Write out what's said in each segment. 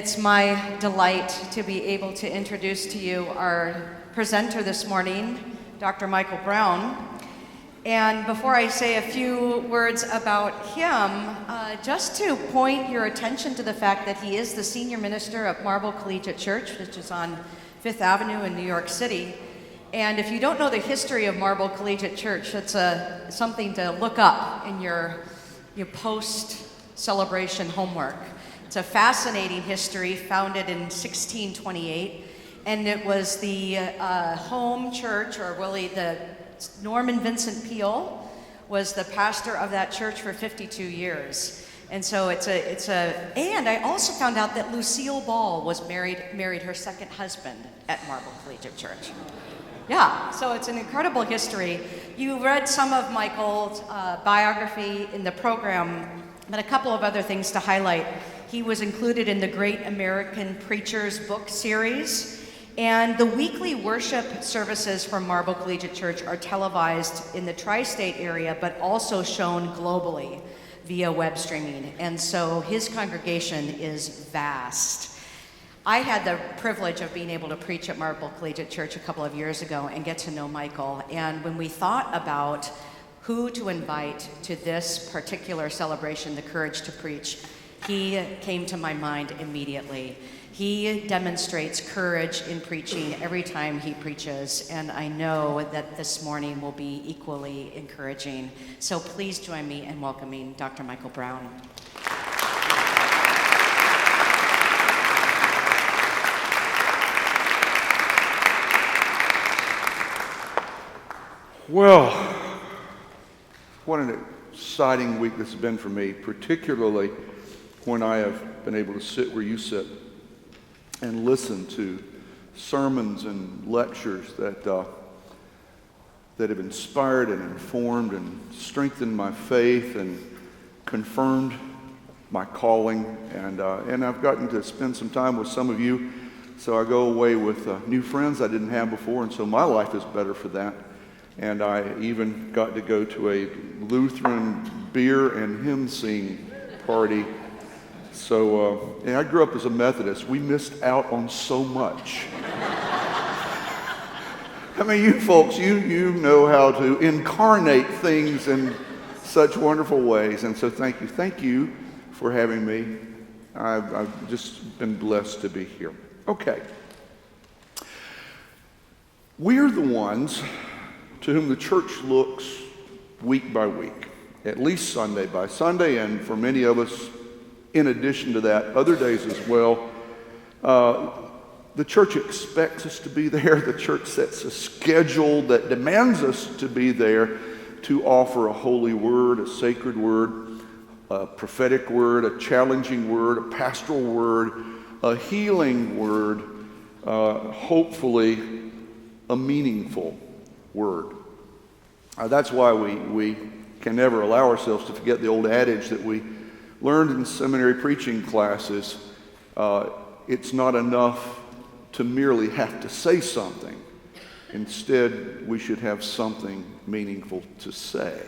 It's my delight to be able to introduce to you our presenter this morning, Dr. Michael Brown. And before I say a few words about him, just to point your attention to the fact that he is the senior minister of Marble Collegiate Church, which is on Fifth Avenue in New York City. And if you don't know the history of Marble Collegiate Church, it's something to look up in your post-celebration homework. It's a fascinating history, founded in 1628, and it was the home church, or really the Norman Vincent Peale was the pastor of that church for 52 years. And so and I also found out that Lucille Ball was married her second husband at Marble Collegiate Church. Yeah, so it's an incredible history. You read some of Michael's biography in the program, but a couple of other things to highlight. He was included in the Great American Preachers book series, and the weekly worship services from Marble Collegiate Church are televised in the tri-state area, but also shown globally via web streaming. And so his congregation is vast. I had the privilege of being able to preach at Marble Collegiate Church a couple of years ago and get to know Michael. And when we thought about who to invite to this particular celebration, the Courage to Preach, he came to my mind immediately. He demonstrates courage in preaching every time he preaches, and I know that this morning will be equally encouraging. So please join me in welcoming Dr. Michael Brown. Well, what an exciting week this has been for me, particularly when I have been able to sit where you sit and listen to sermons and lectures that have inspired and informed and strengthened my faith and confirmed my calling. And I've gotten to spend some time with some of you, so I go away with new friends I didn't have before, and so my life is better for that. And I even got to go to a Lutheran beer and hymn sing party. So, and I grew up as a Methodist. We missed out on so much. I mean, you folks, you know how to incarnate things in such wonderful ways. And so thank you. Thank you for having me. I've just been blessed to be here. Okay. We're the ones to whom the church looks week by week, at least Sunday by Sunday, and for many of us, in addition to that, other days as well. The church expects us to be there. The church sets a schedule that demands us to be there to offer a holy word, a sacred word, a prophetic word, a challenging word, a pastoral word, a healing word, hopefully a meaningful word. That's why we can never allow ourselves to forget the old adage that we learned in seminary preaching classes. It's not enough to merely have to say something. Instead, we should have something meaningful to say.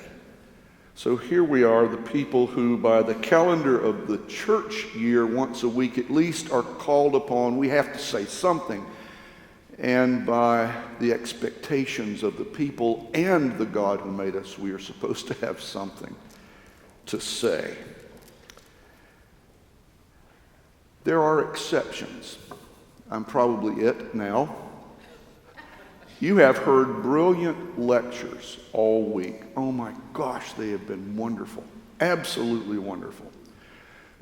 So here we are, the people who, by the calendar of the church year, once a week at least, are called upon. We have to say something. And by the expectations of the people and the God who made us, we are supposed to have something to say. There are exceptions. I'm probably it now. You have heard brilliant lectures all week. Oh my gosh, they have been wonderful. Absolutely wonderful.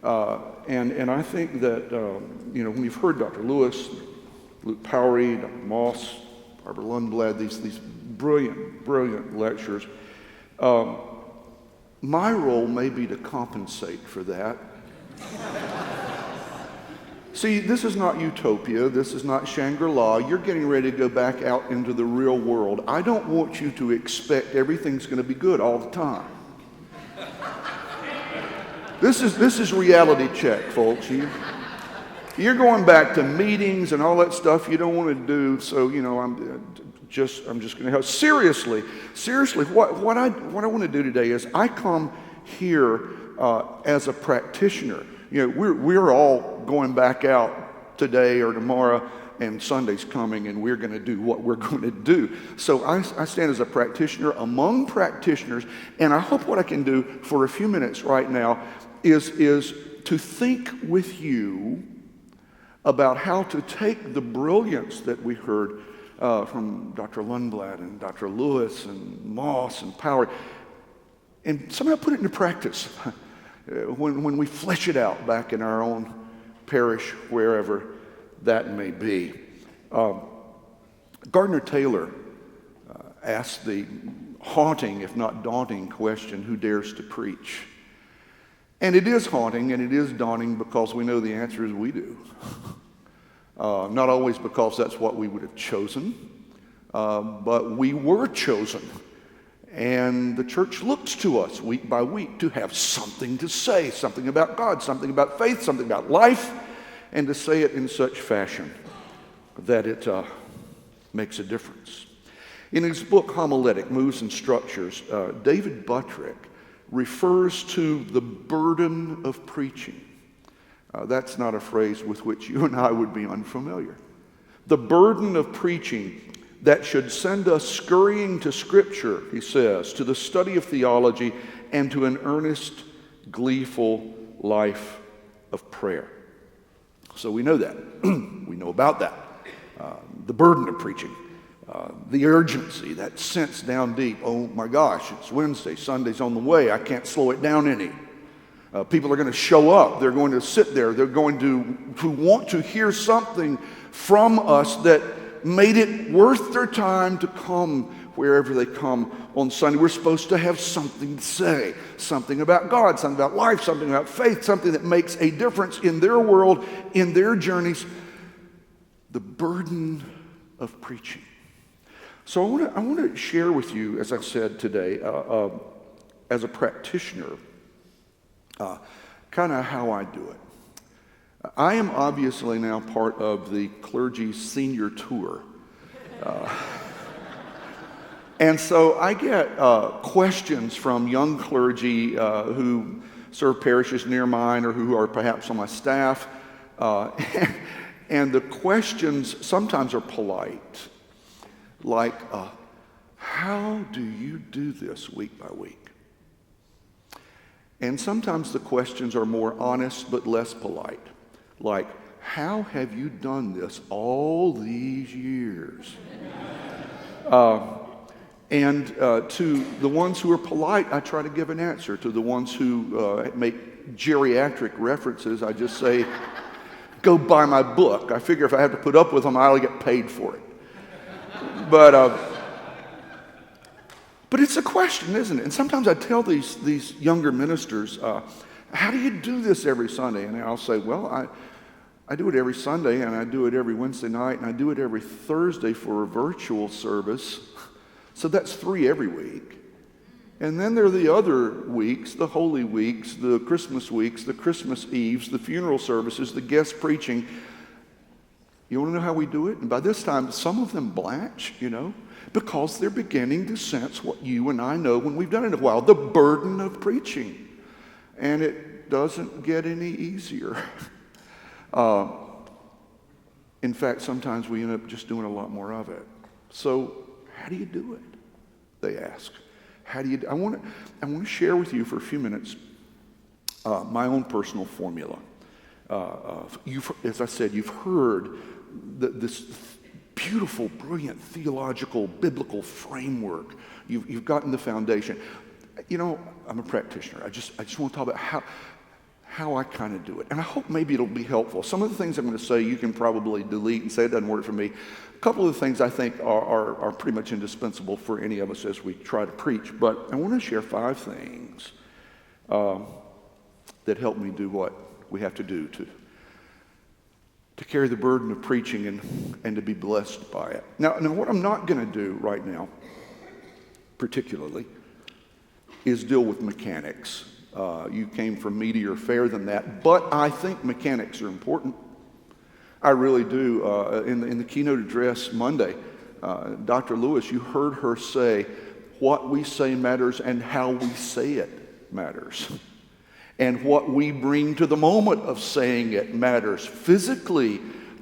And I think that, when you've heard Dr. Lewis, Luke Powery, Dr. Moss, Barbara Lundblad, these brilliant lectures. My role may be to compensate for that. See, this is not utopia. This is not Shangri-La. You're getting ready to go back out into the real world. I don't want you to expect everything's going to be good all the time. This is reality check, folks. You're going back to meetings and all that stuff you don't want to do. So, I'm just going to help. Seriously, what I want to do today is I come here as a practitioner. we're all going back out today or tomorrow, and Sunday's coming, and we're going to do what we're going to do. So I stand as a practitioner among practitioners, and I hope what I can do for a few minutes right now is to think with you about how to take the brilliance that we heard from Dr. Lundblad and Dr. Lewis and Moss and Power, and somehow put it into practice when we flesh it out back in our own parish, wherever that may be. Gardner Taylor asked the haunting, if not daunting, question, who dares to preach? And it is haunting and it is daunting because we know the answer is we do. Not always because that's what we would have chosen, but we were chosen. And the church looks to us week by week to have something to say, something about God, something about faith, something about life, and to say it in such fashion that it makes a difference. In his book, Homiletic, Moves and Structures, David Buttrick refers to the burden of preaching. That's not a phrase with which you and I would be unfamiliar. The burden of preaching that should send us scurrying to Scripture, he says, to the study of theology and to an earnest, gleeful life of prayer. So we know that. We know about that. The burden of preaching. The urgency, that sense down deep. Oh my gosh, it's Wednesday, Sunday's on the way. I can't slow it down any. People are going to show up. They're going to sit there. They're going to want to hear something from us that made it worth their time to come wherever they come on Sunday. We're supposed to have something to say, something about God, something about life, something about faith, something that makes a difference in their world, in their journeys. The burden of preaching. So I want to share with you, as I said today, as a practitioner, kind of how I do it. I am obviously now part of the clergy senior tour. And so I get questions from young clergy who serve parishes near mine or who are perhaps on my staff. And the questions sometimes are polite, like, how do you do this week by week? And sometimes the questions are more honest but less polite, like, how have you done this all these years? And to the ones who are polite, I try to give an answer. To the ones who make geriatric references, I just say, go buy my book. I figure if I have to put up with them, I'll get paid for it. But it's a question, isn't it? And sometimes I tell these younger ministers, how do you do this every Sunday? And I'll say, well, I do it every Sunday, and I do it every Wednesday night, and I do it every Thursday for a virtual service. So that's 3 every week. And then there are the other weeks, the Holy Weeks, the Christmas weeks, the Christmas Eves, the funeral services, the guest preaching. You want to know how we do it? And by this time, some of them blanch, because they're beginning to sense what you and I know when we've done it a while, the burden of preaching. And it doesn't get any easier. In fact, sometimes we end up just doing a lot more of it. So how do you do it? They ask. How do you? I want to share with you for a few minutes my own personal formula. As I said, you've heard this beautiful, brilliant theological, biblical framework. You've gotten the foundation. I'm a practitioner. I just want to talk about how I kind of do it. And I hope maybe it'll be helpful. Some of the things I'm going to say you can probably delete and say it doesn't work for me. A couple of the things I think are pretty much indispensable for any of us as we try to preach. But I want to share 5 things that help me do what we have to do to carry the burden of preaching and to be blessed by it. Now, what I'm not going to do right now, particularly, is deal with mechanics. You came from meatier fare than that, but I think mechanics are important. I really do. In the keynote address Monday, Dr. Lewis, you heard her say, what we say matters and how we say it matters. And what we bring to the moment of saying it matters physically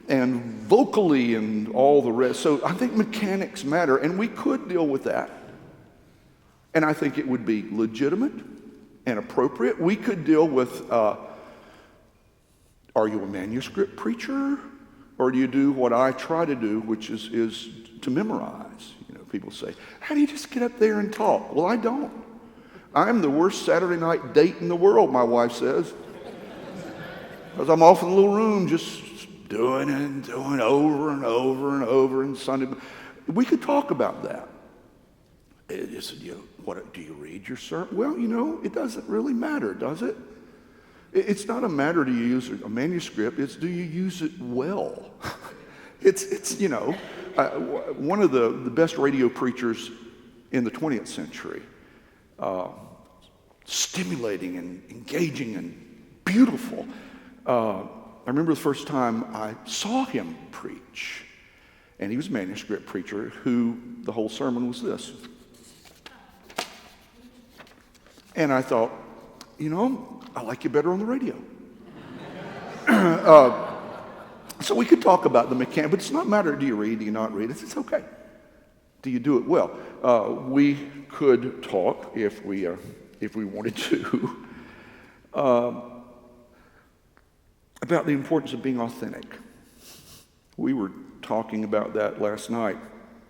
and vocally and all the rest. So I think mechanics matter, and we could deal with that. And I think it would be legitimate and appropriate. We could deal with, are you a manuscript preacher? Or do you do what I try to do, which is to memorize? You know, people say, how do you just get up there and talk? Well, I don't. I'm the worst Saturday night date in the world, my wife says. Because I'm off in the little room just doing and doing over and over and over and Sunday. We could talk about that. Is it, do you read your sermon? Well, it doesn't really matter, does it? It's not a matter do you use a manuscript, it's do you use it well? It's one of the best radio preachers in the 20th century, stimulating and engaging and beautiful. I remember the first time I saw him preach, and he was a manuscript preacher who the whole sermon was this. And I thought, I like you better on the radio. So we could talk about the mechanics, but it's not a matter, do you read, do you not read? It's okay. Do you do it well? We could talk if we wanted to about the importance of being authentic. We were talking about that last night,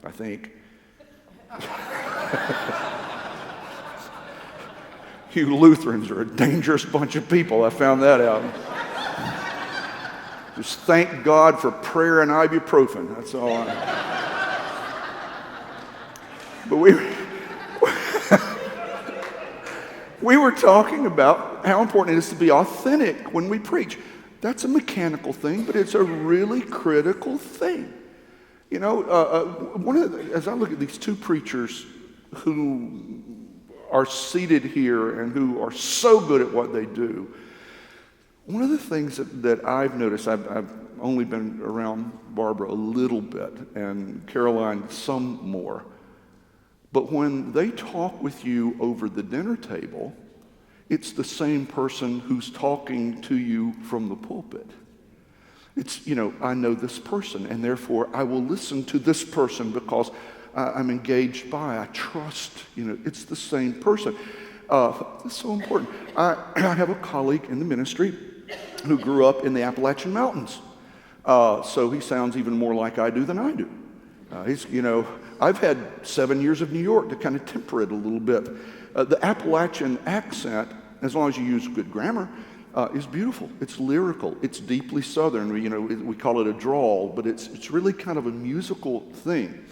I think. You Lutherans are a dangerous bunch of people. I found that out. Just thank God for prayer and ibuprofen. That's all But we were talking about how important it is to be authentic when we preach. That's a mechanical thing, but it's a really critical thing. As I look at these two preachers who are seated here and who are so good at what they do, one of the things that I've noticed, I've only been around Barbara a little bit and Caroline some more, but when they talk with you over the dinner table, it's the same person who's talking to you from the pulpit. It's, I know this person, and therefore I will listen to this person because I'm engaged by, I trust, it's the same person. It's so important. I have a colleague in the ministry who grew up in the Appalachian Mountains. So he sounds even more like I do than I do. I've had 7 years of New York to kind of temper it a little bit. The Appalachian accent, as long as you use good grammar, is beautiful. It's lyrical. It's deeply Southern. We call it a drawl, but it's really kind of a musical thing.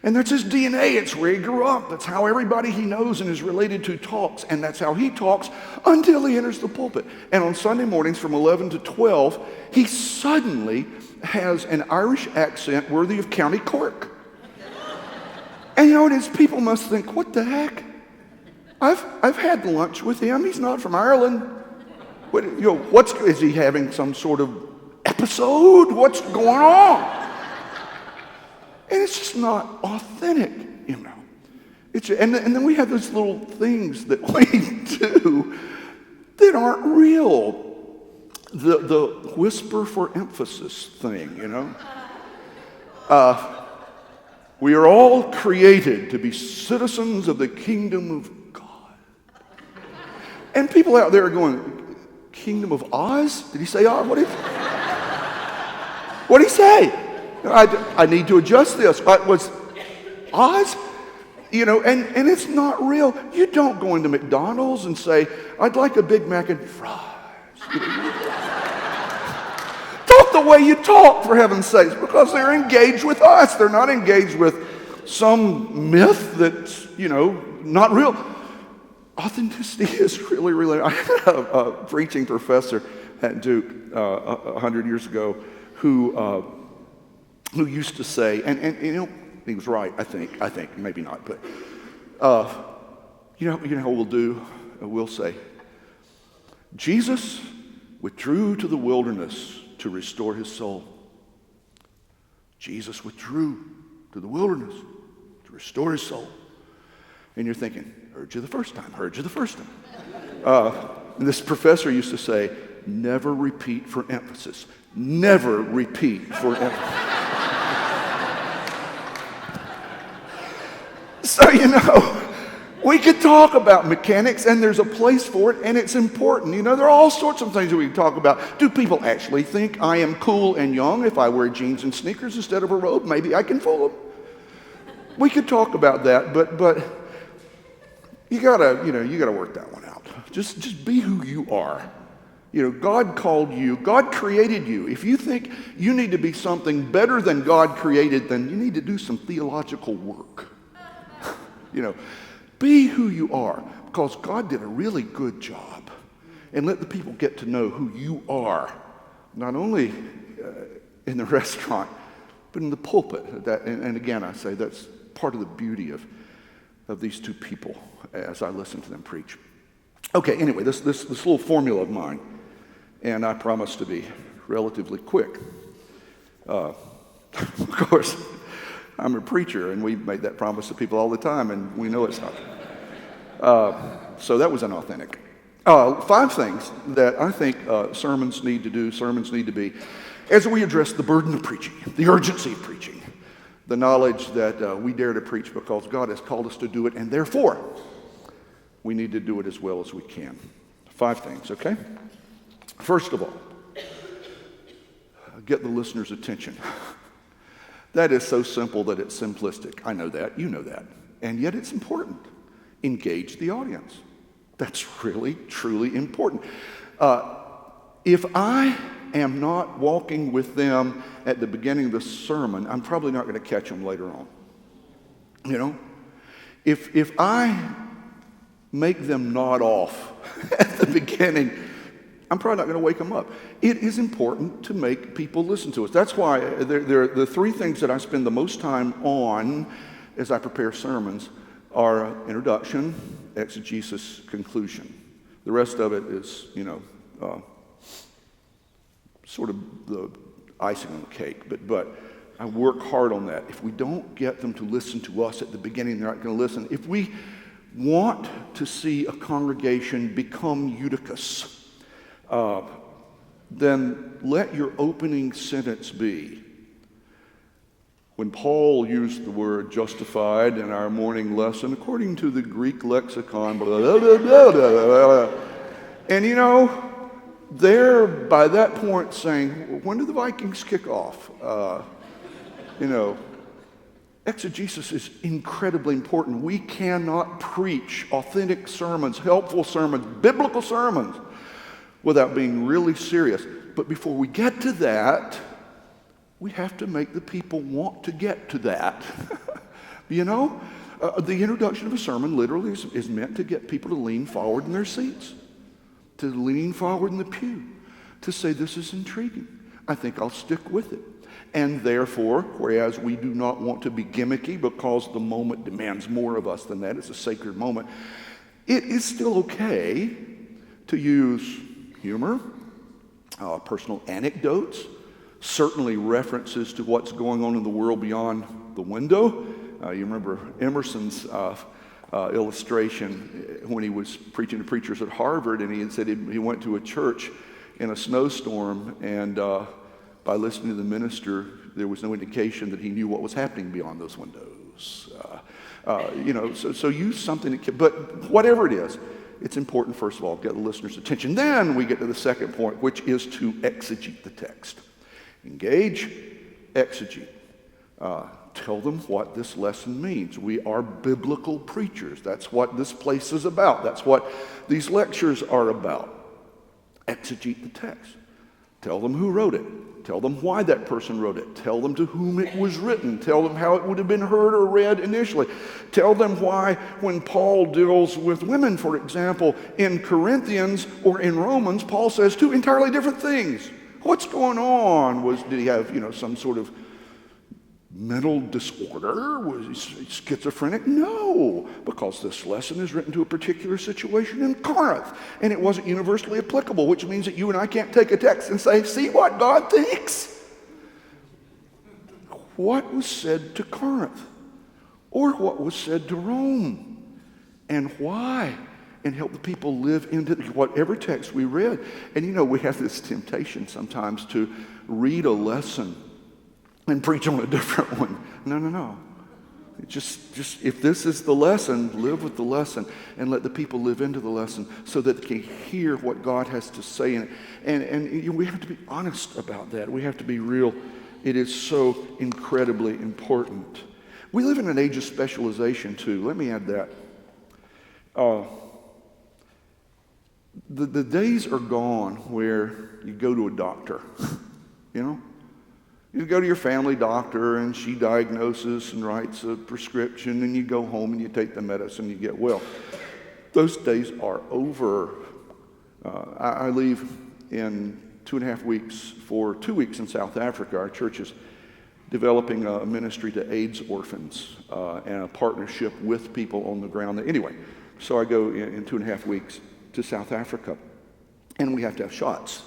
And that's his DNA. It's where he grew up. That's how everybody he knows and is related to talks. And that's how he talks until he enters the pulpit. And on Sunday mornings from 11 to 12, he suddenly has an Irish accent worthy of County Cork. And his people must think, what the heck? I've had lunch with him. He's not from Ireland. Is he having some sort of episode? What's going on? And it's just not authentic, And then we have those little things that we do that aren't real. The whisper for emphasis thing, We are all created to be citizens of the kingdom of God. And people out there are going, Kingdom of Oz? Did he say Oz? What did he say? I need to adjust this. Was Oz? And it's not real. You don't go into McDonald's and say, I'd like a Big Mac and fries. Talk the way you talk, for heaven's sakes, because they're engaged with us. They're not engaged with some myth that's, not real. Authenticity is really, really... I had a preaching professor at Duke 100 years ago who used to say, and he was right, I think, maybe not, but how we'll do? We'll say, Jesus withdrew to the wilderness to restore his soul. Jesus withdrew to the wilderness to restore his soul. And you're thinking, heard you the first time. this professor used to say, never repeat for emphasis. Never repeat for emphasis. So, we could talk about mechanics, and there's a place for it, and it's important. There are all sorts of things that we can talk about. Do people actually think I am cool and young if I wear jeans and sneakers instead of a robe? Maybe I can fool them. We could talk about that, but you gotta work that one out. Just be who you are. God called you. God created you. If you think you need to be something better than God created, then you need to do some theological work. Be who you are, because God did a really good job. And let the people get to know who you are, not only in the restaurant, but in the pulpit. And again, I say that's part of the beauty of these two people as I listen to them preach. Okay, anyway, this little formula of mine, and I promise to be relatively quick. Of course, I'm a preacher, and we make that promise to people all the time, and we know it's not. So that was inauthentic. 5 things that I think sermons need to be, as we address the burden of preaching, the urgency of preaching, the knowledge that we dare to preach because God has called us to do it, and therefore we need to do it as well as we can. 5 things, okay? First of all, get the listener's attention. That is so simple that it's simplistic. I know that. You know that. And yet it's important. Engage the audience. That's really, truly important. If I am not walking with them at the beginning of the sermon, I'm probably not going to catch them later on. If I make them nod off at the beginning, I'm probably not going to wake them up. It is important to make people listen to us. That's why the 3 things that I spend the most time on as I prepare sermons are introduction, exegesis, conclusion. The rest of it is, sort of the icing on the cake. But I work hard on that. If we don't get them to listen to us at the beginning, they're not going to listen. If we want to see a congregation become Eutychus, then let your opening sentence be, when Paul used the word justified in our morning lesson, according to the Greek lexicon, blah, blah, blah, blah, blah, blah. And they're by that point saying, when do the Vikings kick off? Exegesis is incredibly important. We cannot preach authentic sermons, helpful sermons, biblical sermons without being really serious. But before we get to that, we have to make the people want to get to that. The introduction of a sermon literally is meant to get people to lean forward in their seats, to lean forward in the pew, to say, this is intriguing. I think I'll stick with it. And therefore, whereas we do not want to be gimmicky because the moment demands more of us than that, it's a sacred moment, it is still okay to use humor, personal anecdotes, certainly references to what's going on in the world beyond the window. You remember Emerson's illustration when he was preaching to preachers at Harvard, and he had said he went to a church in a snowstorm, and by listening to the minister, there was no indication that he knew what was happening beyond those windows. So use something but whatever it is, it's important, first of all, get the listener's attention. Then we get to the second point, which is to exegete the text. Engage, exegete. Tell them what this lesson means. We are biblical preachers. That's what this place is about. That's what these lectures are about. Exegete the text. Tell them who wrote it. Tell them why that person wrote it. Tell them to whom it was written. Tell them how it would have been heard or read initially. Tell them why, when Paul deals with women, for example, in Corinthians or in Romans, Paul says 2 entirely different things. What's going on? Did he have, some sort of mental disorder? Was he schizophrenic? No, because this lesson is written to a particular situation in Corinth, and it wasn't universally applicable, which means that you and I can't take a text and say, see what God thinks. What was said to Corinth, or what was said to Rome, and why? and help the people live into whatever text we read. And we have this temptation sometimes to read a lesson and preach on a different one. No. Just if this is the lesson, live with the lesson and let the people live into the lesson so that they can hear what God has to say in it. And we have to be honest about that. We have to be real. It is so incredibly important. We live in an age of specialization too. Let me add that. The days are gone where you go to a doctor, You go to your family doctor and she diagnoses and writes a prescription and you go home and you take the medicine and you get well. Those days are over. I leave in 2.5 weeks for 2 weeks in South Africa. Our church is developing a ministry to AIDS orphans and a partnership with people on the ground. Anyway, so I go in 2.5 weeks to South Africa, and we have to have shots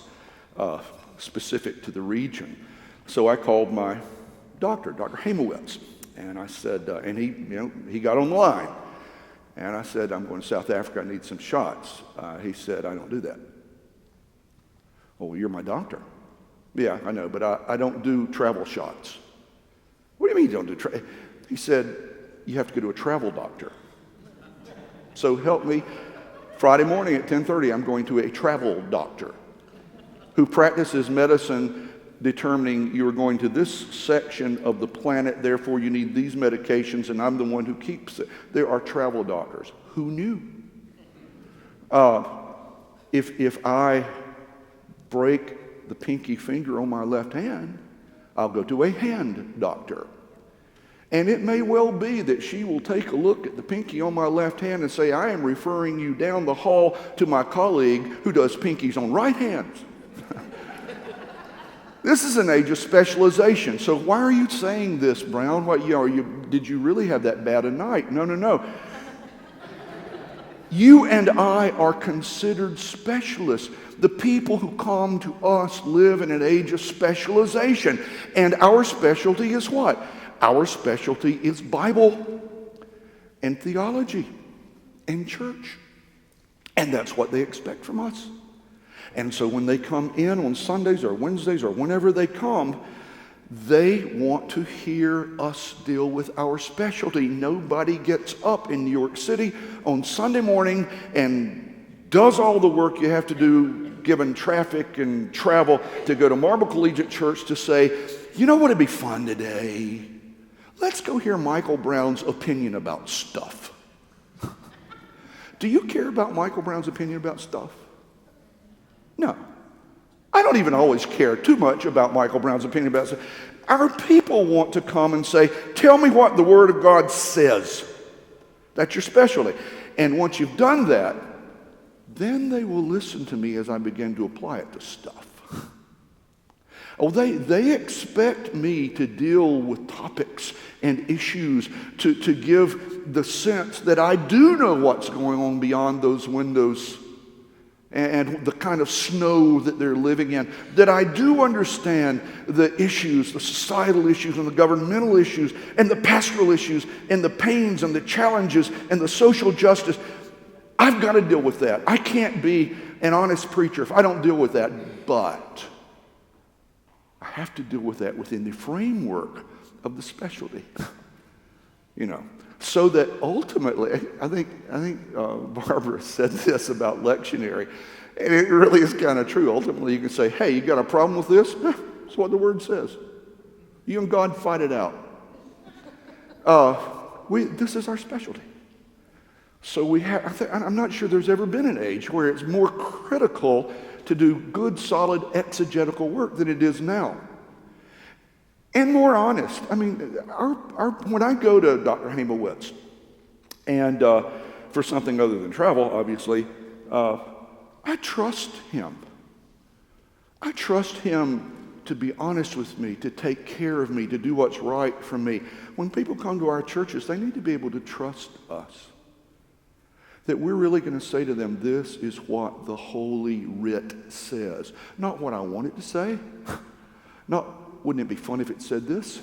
specific to the region. So I called my doctor, Dr. Hamowitz, and I said, and he got on the line, and I said, I'm going to South Africa, I need some shots. He said, I don't do that. Oh, well, you're my doctor. Yeah, I know, but I don't do travel shots. What do you mean you don't do travel? He said, you have to go to a travel doctor. So help me. Friday morning at 10:30, I'm going to a travel doctor who practices medicine determining you're going to this section of the planet, therefore you need these medications, and I'm the one who keeps it. There are travel doctors. Who knew? If I break the pinky finger on my left hand, I'll go to a hand doctor. And it may well be that she will take a look at the pinky on my left hand and say, I am referring you down the hall to my colleague who does pinkies on right hands. This is an age of specialization. So why are you saying this, Brown? Did you really have that bad a night? No. You and I are considered specialists. The people who come to us live in an age of specialization. And our specialty is what? Our specialty is Bible and theology and church. And that's what they expect from us. And so when they come in on Sundays or Wednesdays or whenever they come, they want to hear us deal with our specialty. Nobody gets up in New York City on Sunday morning and does all the work you have to do given traffic and travel to go to Marble Collegiate Church to say, you know what would be fun today? Let's go hear Michael Brown's opinion about stuff. Do you care about Michael Brown's opinion about stuff? No. I don't even always care too much about Michael Brown's opinion about stuff. Our people want to come and say, tell me what the Word of God says. That's your specialty. And once you've done that, then they will listen to me as I begin to apply it to stuff. Oh, they expect me to deal with topics and issues, to give the sense that I do know what's going on beyond those windows and the kind of snow that they're living in, that I do understand the issues, the societal issues and the governmental issues and the pastoral issues and the pains and the challenges and the social justice. I've got to deal with that. I can't be an honest preacher if I don't deal with that, but I have to deal with that within the framework of the specialty, so that ultimately, I think Barbara said this about lectionary, and it really is kind of true. Ultimately, you can say, hey, you got a problem with this? That's what the Word says. You and God fight it out. This is our specialty. So I'm not sure there's ever been an age where it's more critical to do good, solid exegetical work than it is now. And more honest. I mean, when I go to Dr. Hamowitz, and for something other than travel, obviously, I trust him. I trust him to be honest with me, to take care of me, to do what's right for me. When people come to our churches, they need to be able to trust us. That we're really going to say to them, this is what the Holy Writ says. Not what I want it to say. Not, wouldn't it be fun if it said this?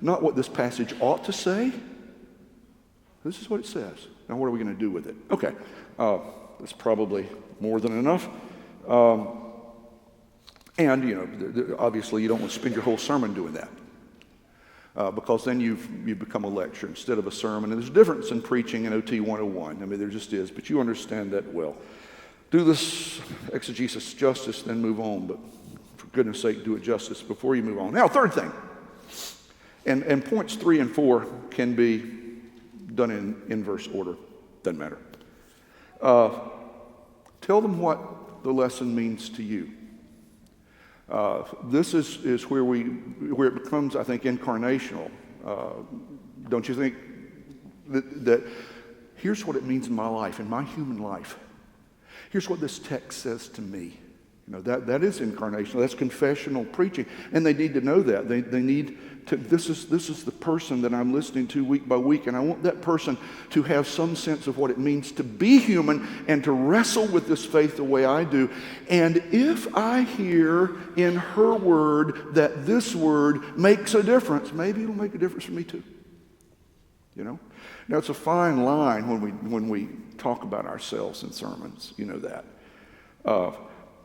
Not what this passage ought to say. This is what it says. Now what are we going to do with it? Okay, that's probably more than enough. And obviously you don't want to spend your whole sermon doing that. Because then you've become a lecture instead of a sermon. And there's a difference in preaching and OT 101. I mean, there just is, but you understand that well. Do this exegesis justice, then move on. But for goodness sake, do it justice before you move on. Now, third thing. And points 3 and 4 can be done in inverse order. Doesn't matter. Tell them what the lesson means to you. This is where it becomes, I think, incarnational. Don't you think that here's what it means in my life, in my human life. Here's what this text says to me. That is incarnational. That's confessional preaching, and they need to know that. They need to. This is the person that I'm listening to week by week, and I want that person to have some sense of what it means to be human and to wrestle with this faith the way I do. And if I hear in her word that this word makes a difference, maybe it'll make a difference for me too. Now it's a fine line when we talk about ourselves in sermons. You know that.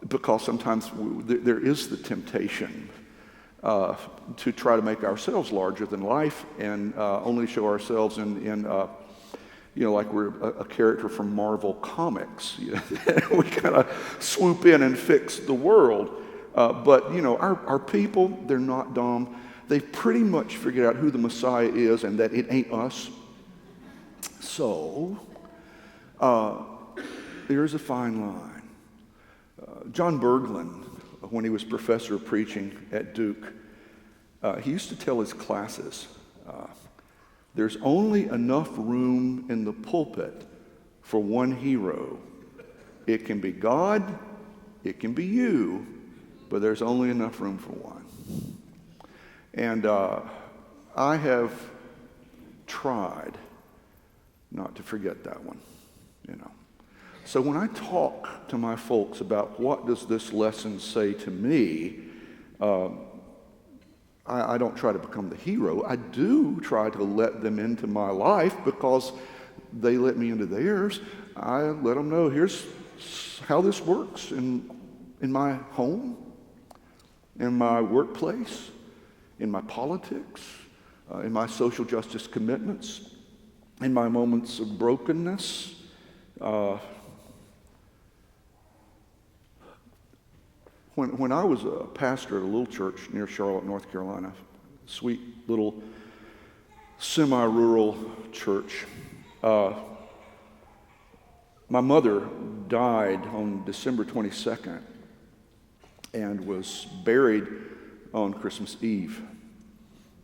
Because sometimes there is the temptation to try to make ourselves larger than life and only show ourselves in like we're a character from Marvel Comics. We kind of swoop in and fix the world. But our people, they're not dumb. They've pretty much figured out who the Messiah is and that it ain't us. So there's a fine line. John Berglund, when he was professor of preaching at Duke, he used to tell his classes, there's only enough room in the pulpit for one hero. It can be God, it can be you, but there's only enough room for one. And I have tried not to forget that one, So when I talk to my folks about what does this lesson say to me, I don't try to become the hero. I do try to let them into my life because they let me into theirs. I let them know here's how this works in my home, in my workplace, in my politics, in my social justice commitments, in my moments of brokenness. When I was a pastor at a little church near Charlotte, North Carolina, sweet little semi-rural church, my mother died on December 22nd and was buried on Christmas Eve.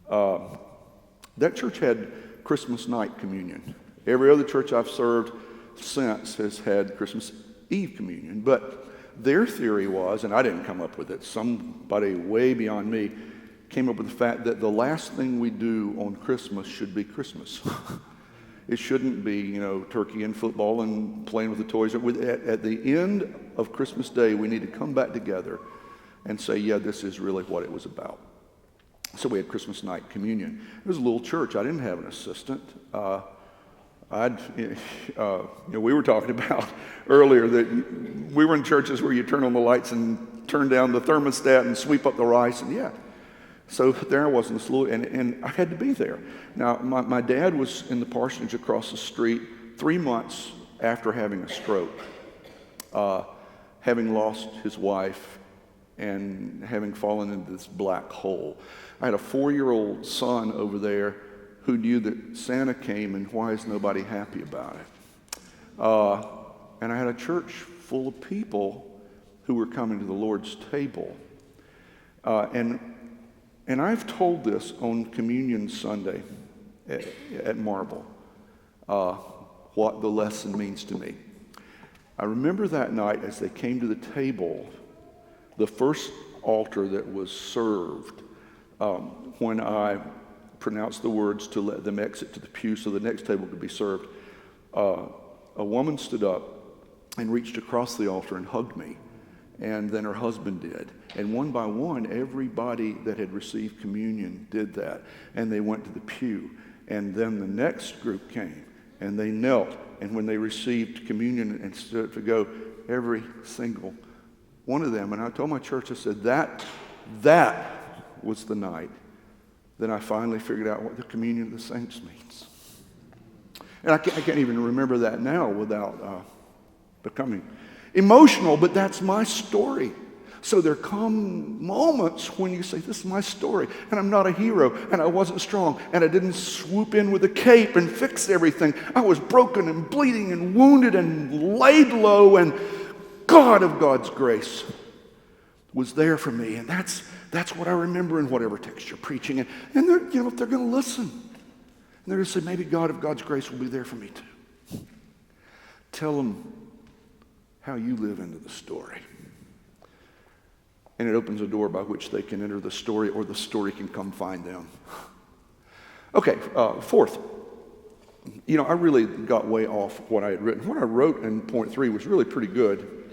That church had Christmas night communion. Every other church I've served since has had Christmas Eve communion, but their theory was, and I didn't come up with it, somebody way beyond me came up with the fact that the last thing we do on Christmas should be Christmas. It shouldn't be, turkey and football and playing with the toys. At the end of Christmas Day, we need to come back together and say, yeah, this is really what it was about. So we had Christmas night communion. It was a little church. I didn't have an assistant. We were talking about earlier that we were in churches where you turn on the lights and turn down the thermostat and sweep up the rice, and yeah. So there I was in this little, and I had to be there. Now, my dad was in the parsonage across the street 3 months after having a stroke, having lost his wife and having fallen into this black hole. I had a 4-year-old son over there who knew that Santa came and why is nobody happy about it. And I had a church full of people who were coming to the Lord's table. And I've told this on Communion Sunday at Marble, what the lesson means to me. I remember that night as they came to the table, the first altar that was served, when I pronounced the words to let them exit to the pew so the next table could be served, a woman stood up and reached across the altar and hugged me. And then her husband did. And one by one, everybody that had received communion did that. And they went to the pew. And then the next group came. and they knelt, and when they received communion and stood to go, every single one of them, and I told my church, I said, that was the night that I finally figured out what the communion of the saints means. And I can't even remember that now without becoming emotional, but that's my story. So there come moments when you say, this is my story, and I'm not a hero, and I wasn't strong, and I didn't swoop in with a cape and fix everything. I was broken and bleeding and wounded and laid low, and God of God's grace was there for me. And that's what I remember in whatever text you're preaching. And they're, if they're going to listen, and they're going to say, maybe God of God's grace will be there for me too. Tell them how you live into the story. And it opens a door by which they can enter the story, or the story can come find them. Okay, fourth. I really got way off what I had written. What I wrote in point 3 was really pretty good.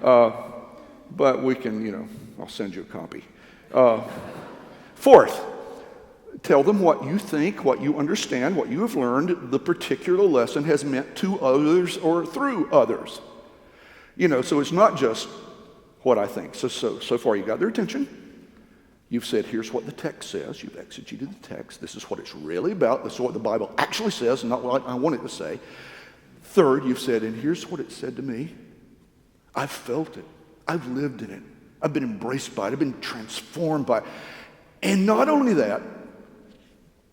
But we can, I'll send you a copy. Fourth, tell them what you think, what you understand, what you have learned, the particular lesson has meant to others or through others. So it's not just what I think. So far you got their attention. You've said, here's what the text says. You've exegeted the text. This is what it's really about. This is what the Bible actually says, not what I want it to say. Third, you've said, and here's what it said to me. I've felt it. I've lived in it. I've been embraced by it. I've been transformed by it. And not only that,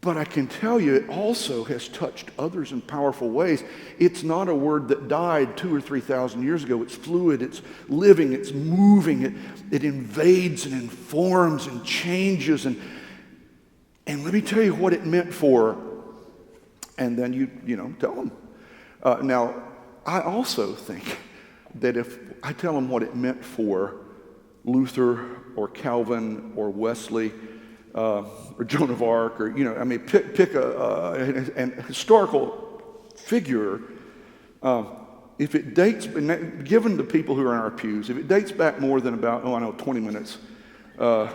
but I can tell you it also has touched others in powerful ways. It's not a word that died 2,000 or 3,000 years ago. It's fluid, it's living, it's moving. It invades and informs and changes. And let me tell you what it meant for, and then you tell them. Now, I also think that if I tell them what it meant for Luther or Calvin or Wesley or Joan of Arc, or pick a historical figure. If it dates, given the people who are in our pews, if it dates back more than about 20 minutes. If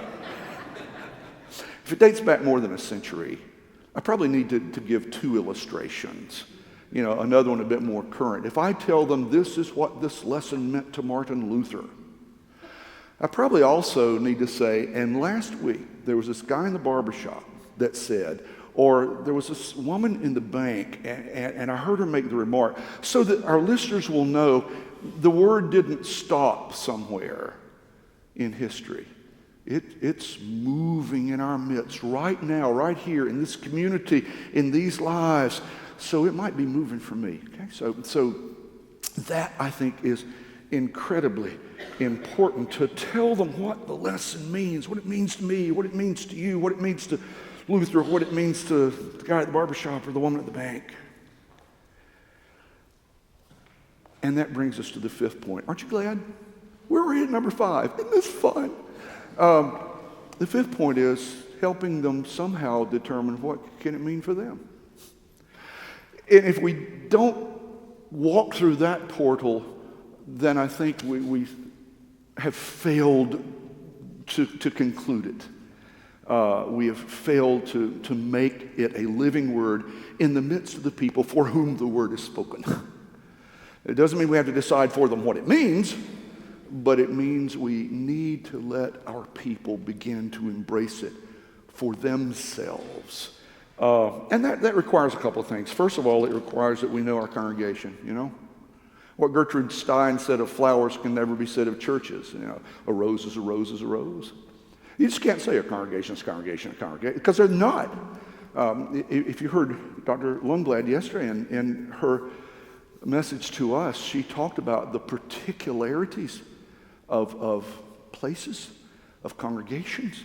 it dates back more than a century, I probably need to give 2 illustrations. Another one a bit more current. If I tell them this is what this lesson meant to Martin Luther, I probably also need to say, and last week there was this guy in the barbershop that said, or there was this woman in the bank, and I heard her make the remark, so that our listeners will know the word didn't stop somewhere in history. It's moving in our midst right now, right here in this community, in these lives. So it might be moving for me. Okay, so that I think is incredibly important, to tell them what the lesson means, what it means to me, what it means to you, what it means to Luther, what it means to the guy at the barbershop or the woman at the bank. And that brings us to the 5th point. Aren't you glad? We're already at number 5. Isn't this fun? The 5th point is helping them somehow determine what can it mean for them. And if we don't walk through that portal, then I think we have failed to conclude it. We have failed to make it a living word in the midst of the people for whom the word is spoken. It doesn't mean we have to decide for them what it means, but it means we need to let our people begin to embrace it for themselves. And that requires a couple of things. First of all, it requires that we know our congregation, What Gertrude Stein said of flowers can never be said of churches. A rose is a rose is a rose. You just can't say a congregation is a congregation, because they're not. If you heard Dr. Lundblad yesterday in her message to us, she talked about the particularities of places, of congregations,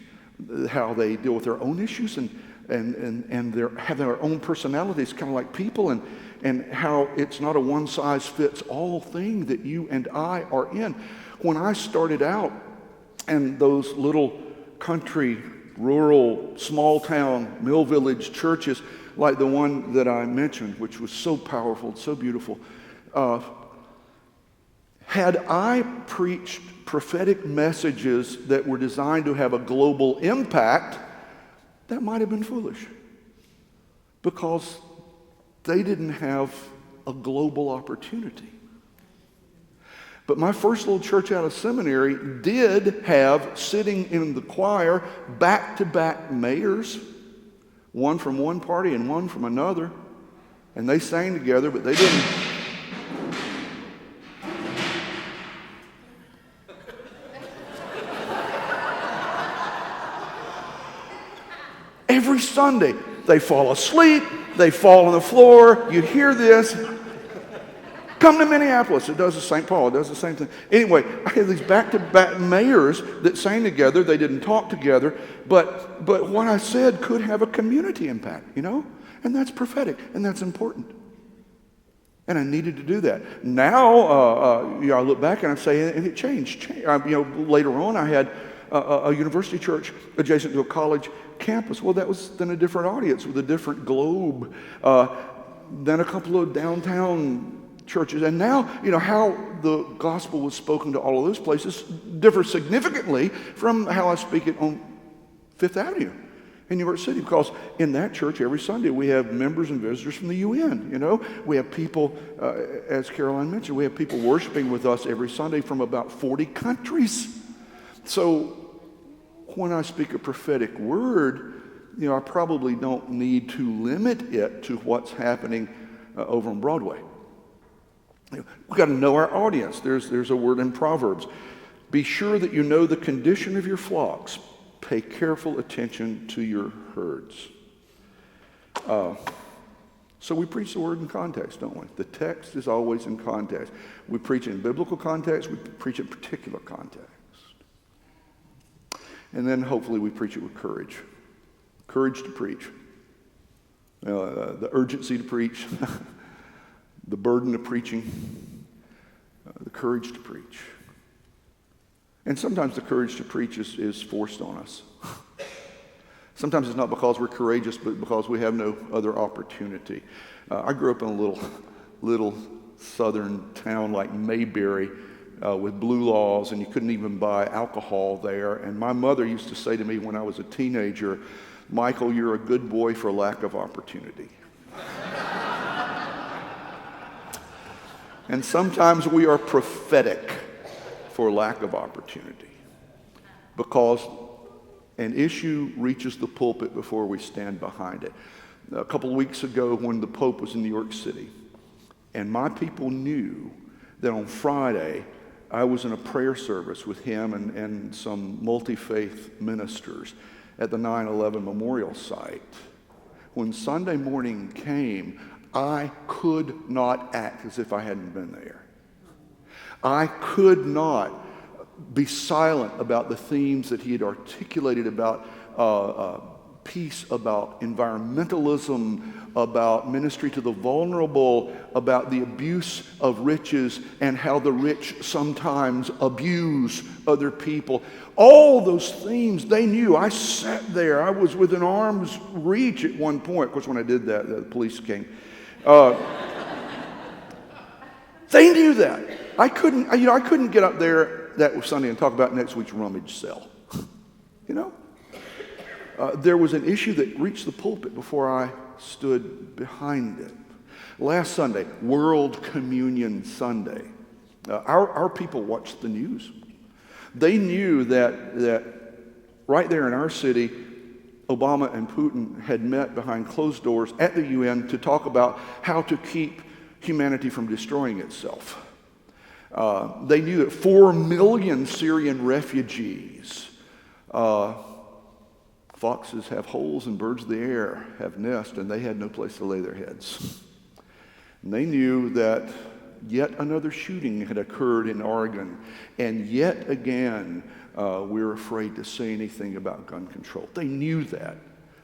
how they deal with their own issues and have their own personalities, kind of like people, and how it's not a one-size-fits-all thing that you and I are in. When I started out in those little country, rural, small-town, mill village churches, like the one that I mentioned, which was so powerful, so beautiful, had I preached prophetic messages that were designed to have a global impact, that might have been foolish. because they didn't have a global opportunity. But my first little church out of seminary did have, sitting in the choir, back-to-back mayors, one from one party and one from another. And they sang together, but they didn't. Every Sunday, they fall asleep, they fall on the floor, you hear this. Come to Minneapolis. It does the St. Paul. It does the same thing. Anyway, I had these back-to-back mayors that sang together. They didn't talk together, but what I said could have a community impact, and that's prophetic, and that's important. And I needed to do that. Now, I look back and I say, and it changed. Later on, I had a university church adjacent to a college campus. Well, that was then a different audience with a different globe. Then a couple of downtown churches. And now, how the gospel was spoken to all of those places differs significantly from how I speak it on Fifth Avenue in New York City, because in that church every Sunday we have members and visitors from the UN. We have people, as Caroline mentioned, we have people worshiping with us every Sunday from about 40 countries. So when I speak a prophetic word, I probably don't need to limit it to what's happening over on Broadway. We've got to know our audience. There's a word in Proverbs. Be sure that you know the condition of your flocks. Pay careful attention to your herds. So we preach the word in context, don't we? The text is always in context. We preach in biblical context. We preach in particular context. And then hopefully we preach it with courage. Courage to preach. The urgency to preach. The burden of preaching, the courage to preach. And sometimes the courage to preach is forced on us. Sometimes it's not because we're courageous, but because we have no other opportunity. I grew up in a little southern town like Mayberry with blue laws, and you couldn't even buy alcohol there. And my mother used to say to me when I was a teenager, "Michael, you're a good boy for lack of opportunity." And sometimes we are prophetic for lack of opportunity, because an issue reaches the pulpit before we stand behind it. A couple of weeks ago when the Pope was in New York City, and my people knew that on Friday I was in a prayer service with him and some multi-faith ministers at the 9/11 memorial site. When Sunday morning came, I could not act as if I hadn't been there. I could not be silent about the themes that he had articulated about peace, about environmentalism, about ministry to the vulnerable, about the abuse of riches and how the rich sometimes abuse other people. All those themes, they knew. I sat there. I was within arm's reach at one point. Of course, when I did that, the police came. They knew that. I couldn't get up there that Sunday and talk about next week's rummage sale. There was an issue that reached the pulpit before I stood behind it. Last Sunday, World Communion Sunday, our people watched the news. They knew that right there in our city, Obama and Putin had met behind closed doors at the UN to talk about how to keep humanity from destroying itself. They knew that 4 million Syrian refugees, foxes have holes and birds of the air have nests, and they had no place to lay their heads. And they knew that yet another shooting had occurred in Oregon, and yet again we're afraid to say anything about gun control. They knew that.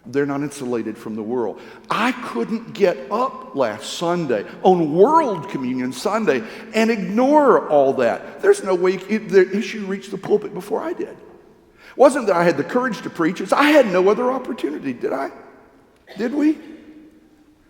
They're not insulated from the world. I couldn't get up last Sunday on World Communion Sunday and ignore all that. There's no way the issue reached the pulpit before I did. It wasn't that I had the courage to preach, it's I had no other opportunity, did I? Did we?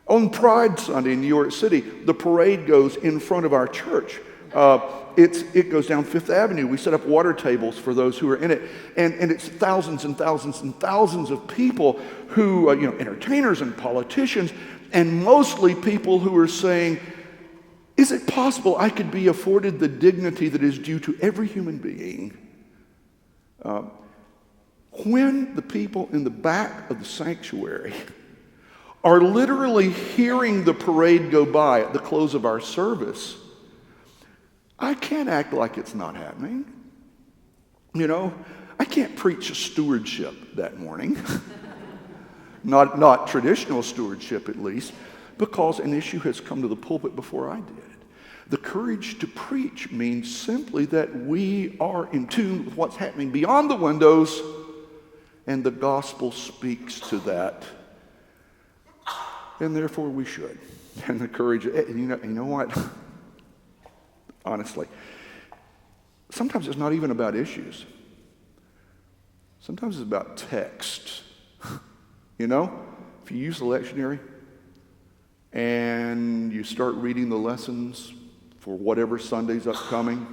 On Pride Sunday in New York City, the parade goes in front of our church. It goes down Fifth Avenue. We set up water tables for those who are in it. And it's thousands and thousands and thousands of people who, entertainers and politicians, and mostly people who are saying, is it possible I could be afforded the dignity that is due to every human being? When the people in the back of the sanctuary are literally hearing the parade go by at the close of our service, I can't act like it's not happening. I can't preach stewardship that morning. not traditional stewardship, at least, because an issue has come to the pulpit before I did. The courage to preach means simply that we are in tune with what's happening beyond the windows, and the gospel speaks to that. And therefore we should. And the courage, you know what? Honestly, sometimes it's not even about issues. Sometimes it's about text. If you use the lectionary and you start reading the lessons for whatever Sunday's upcoming,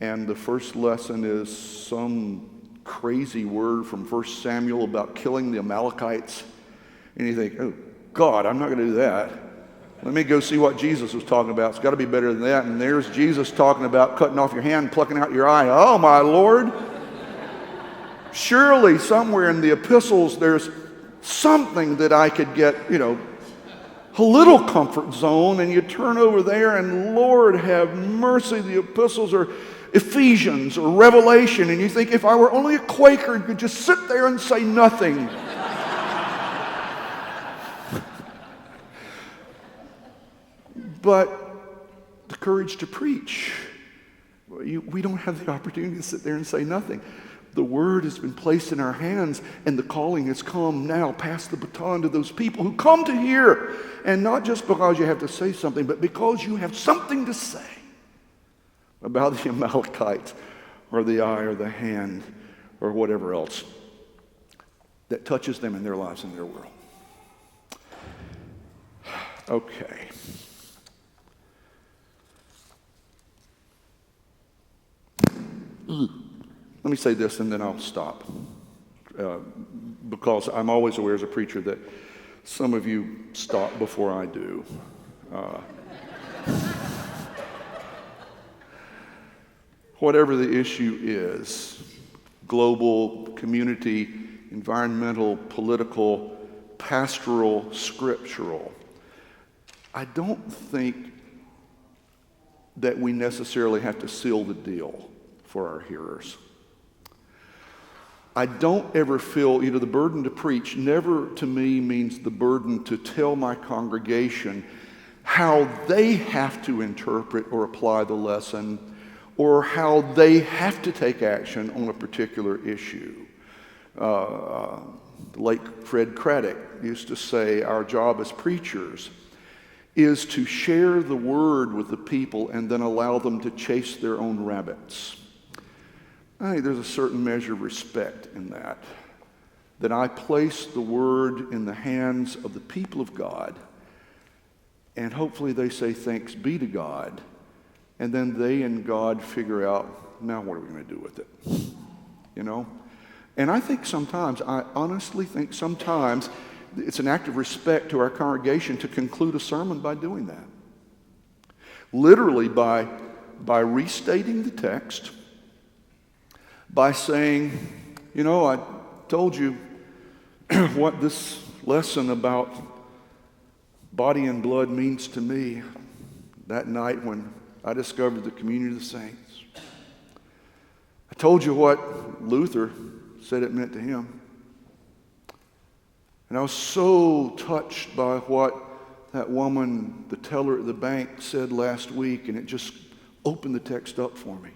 and the first lesson is some crazy word from 1 Samuel about killing the Amalekites, and you think, oh God, I'm not going to do that. Let me go see what Jesus was talking about. It's got to be better than that. And there's Jesus talking about cutting off your hand, plucking out your eye. Oh my Lord. Surely somewhere in the epistles there's something that I could get, a little comfort zone, and you turn over there and Lord have mercy, the epistles are Ephesians or Revelation, and you think, if I were only a Quaker and could just sit there and say nothing. But the courage to preach, we don't have the opportunity to sit there and say nothing. The word has been placed in our hands, and the calling has come now. Pass the baton to those people who come to hear, and not just because you have to say something, but because you have something to say about the Amalekites or the eye or the hand or whatever else that touches them in their lives and their world. Okay. Let me say this and then I'll stop. Because I'm always aware as a preacher that some of you stop before I do. Whatever the issue is, global, community, environmental, political, pastoral, scriptural, I don't think that we necessarily have to seal the deal for our hearers. I don't ever feel, the burden to preach never to me means the burden to tell my congregation how they have to interpret or apply the lesson, or how they have to take action on a particular issue. The late Fred Craddock used to say, our job as preachers is to share the word with the people and then allow them to chase their own rabbits. I think there's a certain measure of respect in that I place the word in the hands of the people of God, and hopefully they say thanks be to God, and then they and God figure out, now what are we going to do with it? And I honestly think sometimes it's an act of respect to our congregation to conclude a sermon by doing that. Literally by restating the text, by saying, I told you what this lesson about body and blood means to me that night when I discovered the community of the saints. I told you what Luther said it meant to him. And I was so touched by what that woman, the teller at the bank, said last week, and it just opened the text up for me.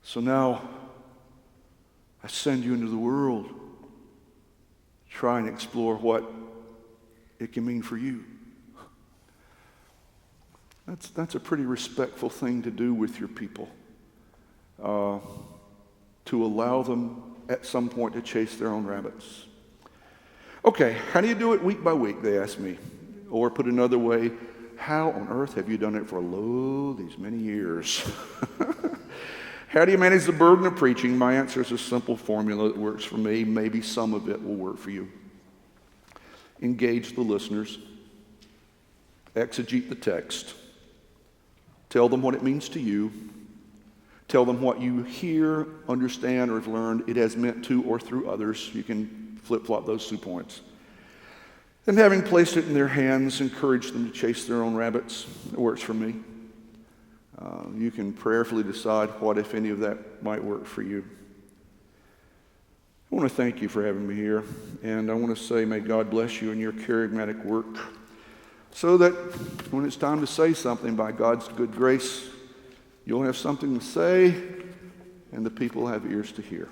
So now I send you into the world to try and explore what it can mean for you. That's a pretty respectful thing to do with your people, to allow them at some point to chase their own rabbits. Okay, how do you do it week by week, they ask me. Or put another way, how on earth have you done it for these many years? How do you manage the burden of preaching? My answer is a simple formula that works for me. Maybe some of it will work for you. Engage the listeners. Exegete the text. Tell them what it means to you. Tell them what you hear, understand, or have learned it has meant to or through others. You can flip-flop those 2 points. And having placed it in their hands, encourage them to chase their own rabbits. It works for me. You can prayerfully decide what, if any, of that might work for you. I want to thank you for having me here, and I want to say may God bless you in your charismatic work so that when it's time to say something by God's good grace, you'll have something to say and the people have ears to hear.